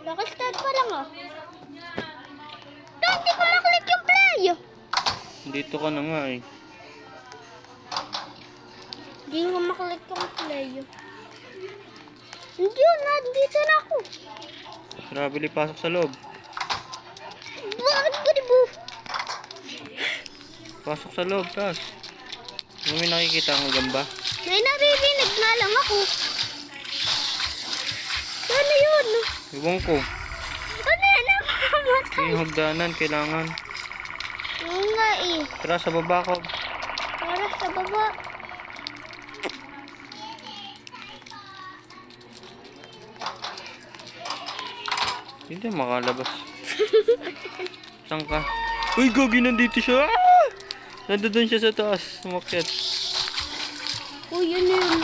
Nakastart pa lang ah. Hindi ko maklik yung play. Dito ka na nga eh. Hindi ko maklik yung play. Hindi yun, nandito na ako. Grabe, pasok sa loob. Bakit ko di bu? Pasok sa loob, tas. May nakikita ang gamba. May naririnig na lang ako. Ano yun? Iwan ko. Ano yan? Nakakamatay. Yung hagdanan, kailangan. Oo nga eh. Tara, sa baba ko. Para sa baba. Hindi makalabas. Saan ka? Uy, gogi, nandito siya. Ah! Nandun siya sa taas. Umakyat. Uy, yun.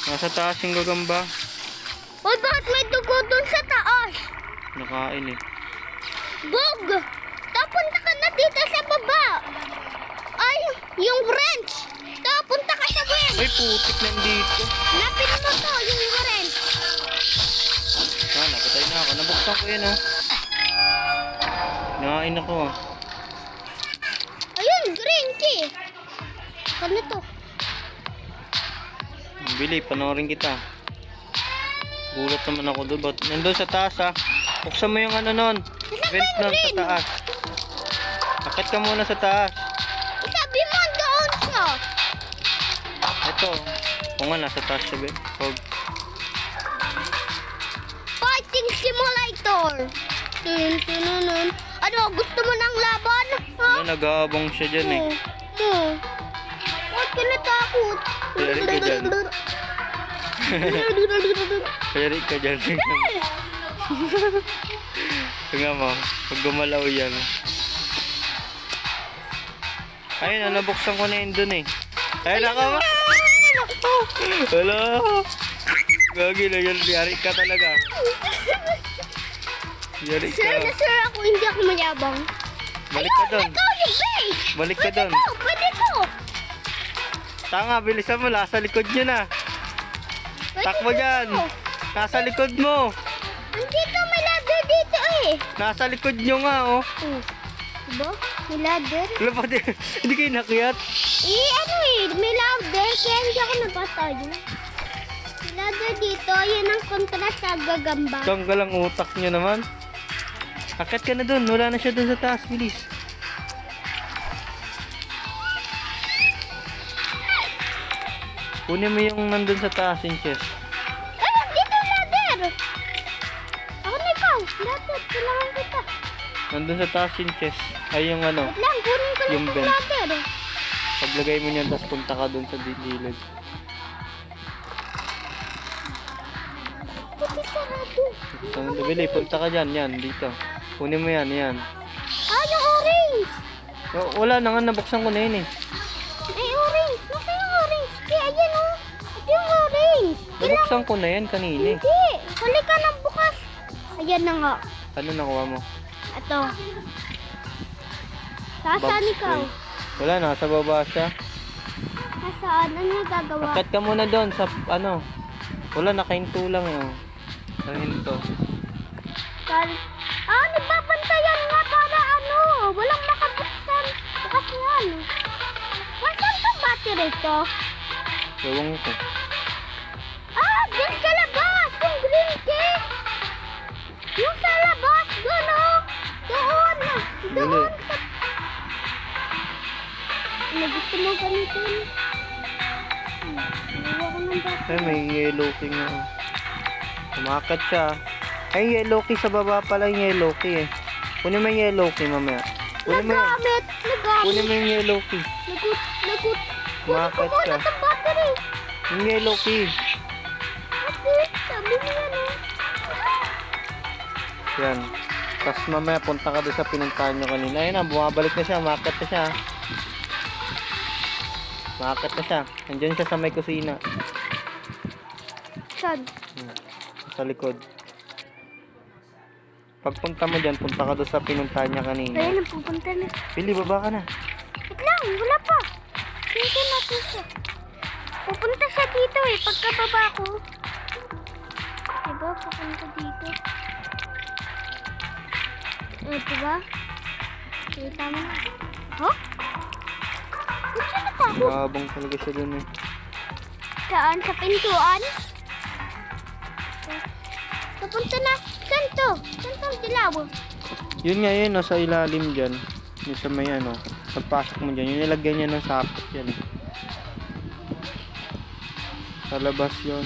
Nasa taas yung gagamba. Uy, bakit may dugo dun sa taas? Nakain eh. Bog! Tapunta ka na dito sa baba. Ay, yung wrench. Tapunta ka sa wrench. Ay, putik nandito. Napin mo to, yung wrench. Ah, napatay na ako. Nabuksan ko yun, oh. Nakain ako, oh. Ayun, green key. Ano to? Bili, panoorin kita. Gulat naman ako doon. Nandun sa taas, ah. Buksan mo yung ano nun. Vent nun sa taas. Akit ka muna sa taas. Sabi mo doon ka. Ito. Kung nga, nasa taas siya, Ben. Huwag. Fighting simulator. Tunun. Ano, gusto mo ng laban? Ha? Ano, nag-aabang siya dyan, eh. Bakit ka natakot? Yari ka dyan. Yari ka dyan. Tingnan mo. Pag gumalaw yan. Ayun, nabuksan ko na yun dun, eh. Ayun, ako. Hello. Gagi na yun. Yari ka talaga. Yari ka. Sir na sir ako, hindi ako mayabang. Balik ka dun. Ito yung base. Balik ka dun. Pwede to. Tanga, bilisan mo. Nasa likod nyo na. Pwede Takbo to. dyan. Nasa likod mo. Andito, may ladder dito eh. Nasa likod nyo nga, oh. Diba? May ladder. Wala pa din. Hindi kayo nakiyat. Ano eh, may ladder, kaya hindi ako napatay. May ladder dito, yun ang kontra sa gagamba. Tanggal ang utak nyo naman. Akit ka na dun. Wala na siya dun sa taas. Bilis. Kunin mo yung nandun sa taas yung chest. Ay, dito yung ladder. Ako na ikaw. Ladder, kailangan kita. Nandun sa taas yung chest. Ay yung ano. Wait lang, kunin ko lang Yung yung belt. ladder. Paglagay mo niyan, tapos punta ka dun sa gilid. Puti sarado. So, Bili, punta ka dyan. Yan, dito. Kunin mo yan, yan. Ah, yung orange. Wala na nga, nabuksan ko na yun eh. May orange. Nasa yung orange? Kaya ayan o. Ito yung orange. Nabuksan ko na yan kanina eh. Hindi. Huli ka ng bukas. Ayan na nga. Ano nakuha mo? Ito. Nasaan Box ikaw? toy. Wala, nasa baba siya. Nasaan? Ano yung gagawa? Akit ka muna doon sa ano. Wala, nakahinto lang eh. Oh. Nakahinto. Nagbabantayan nga para ano. Walang makabuksan. Bukas yan. Nasaan ka battery to? Gawang ko. Diyan sa labas. Yung green key. Yung sa labas. Doon o. Doon. Doon. Ano gusto mo gamitin? Nawa ko ng battery. Ay, may yellow king nga. Kumakat siya. Ay, yellow key sa baba pala yung yellow key eh. Kunin mo yung yellow key mamaya. Kunin mo yan. Nagamit. Kunin mo yung yellow key. Nagut. Kumakat Kunin siya. ko muna itong battery. Yung yellow key. Ate, sabi mo yan o. Yan. Tapos mamaya punta ka doon sa pinuntahan nyo kanina. Ayun na, bumabalik na siya. Makat na siya. Makat na siya. Nandiyan siya sa may kusina. Saan? Sa likod. Pagpunta mo dyan, punta ka doon sa pinuntahan niya kanina. Ayun, pupunta na. Pili, baba ka na. Wait lang, wala pa. Dito natin siya. Pupunta siya dito eh, pagkababa ko. ba? Papunta dito. Ito ba? Kita mo na. Huh? Ba't siya natakot? Nabang talaga siya dun eh. Saan? Sa pintuan? Papunta na. Saan to? Saan to ang dilaw? Yun nga yun, nasa ilalim dyan. Yung sa may ano, pagpasok mo dyan, yung nilagyan niya ng sakot yan eh. Sa labas yun.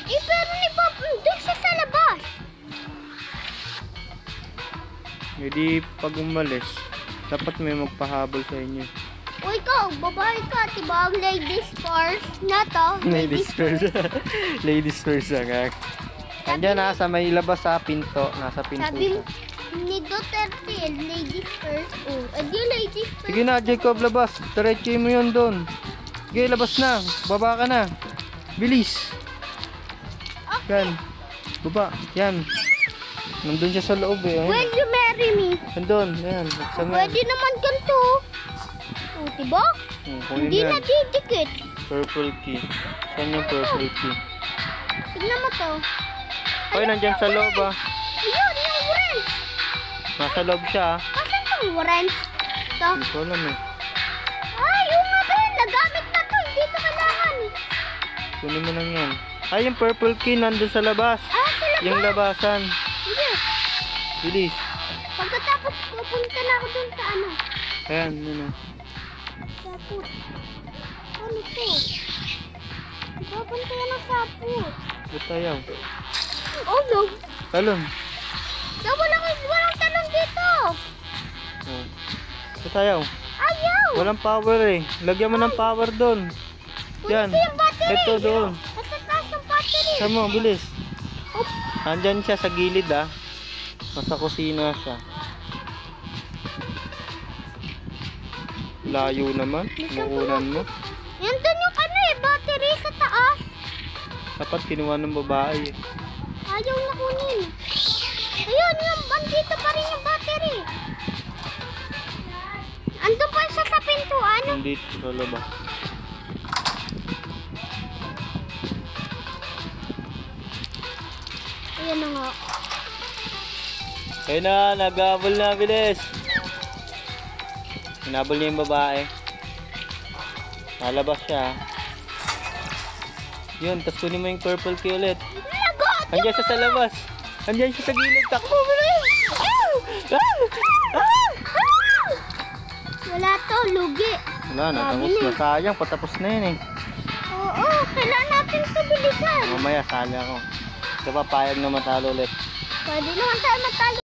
Eh, pero ni Bob, doon siya sa labas. Hindi pag umalis, dapat may magpahabol sa inyo. O ikaw, babae ka, diba ang ladies first na to? Ladies first. Ladies first agad. Andyan na, sa may labas sa pinto. Nasa pinto Sabi siya. ni Duterte, ladies first. Oh, adi ladies first. Sige na, Jacob, labas. Diretso mo yun doon. Sige, labas na. Baba ka na. Bilis. Yan. Baba. Yan. Nandun siya sa loob eh. Ayun. Will you marry me? Nandun. Yan. Buksan mo. Pwede naman ganito. Oh, diba? Kunin Hindi yan. na didikit. Purple key. Saan yung purple key? Tignan mo to. Hoy, nandyan sa loob ah. Ayun, yung wrench. Nasa loob siya ah. Kasan tong wrench? To. Hindi ko alam eh. Ay, yung nga ba yun? Nagamit na to. Hindi to kailangan. Kunin mo lang yan. Ay, yung purple key nandun sa labas. Ah, sa labas. Yung labasan. Sige. Bilis. Pagkatapos, pupunta na ako dun sa ano. Ayan, yun ah. Saput. Ano to? Pupunta yan ang saput. Butayaw. Oh no. Talon. Walang talon dito. Oh. Butayaw. Ayaw. Walang power eh. Lagyan mo ng power doon. Yan. Ito yung battery. Ito doon. Nasa taas yung battery. Saan mo, bilis. Oh, Nandyan siya sa gilid ah. Nasa kusina siya. Layo naman. Muulan mo. yan dun yung ano eh, battery sa taas. Dapat kinuha ng babae eh. Ayaw na kunin. Ayun, yung andito pa rin yung battery. Andun pa siya sa pintuan. Nandito sa labas. Ayan na nga. Ayun na, nag-abol na, bilis. Hinabol niya yung babae. Nalabas siya. Yun, tapos kunin mo yung purple key ulit. Lagot! Andiyan siya sa labas. Andiyan siya sa gilid. Takbo, bilis! Wala to, lugi. Wala na, tapos na. Sayang, patapos na yun eh. Oo, kailangan natin ito bilisan. Mamaya, sali ako. Di ba, payag na matalo ulit. Pwede naman tayo matalo.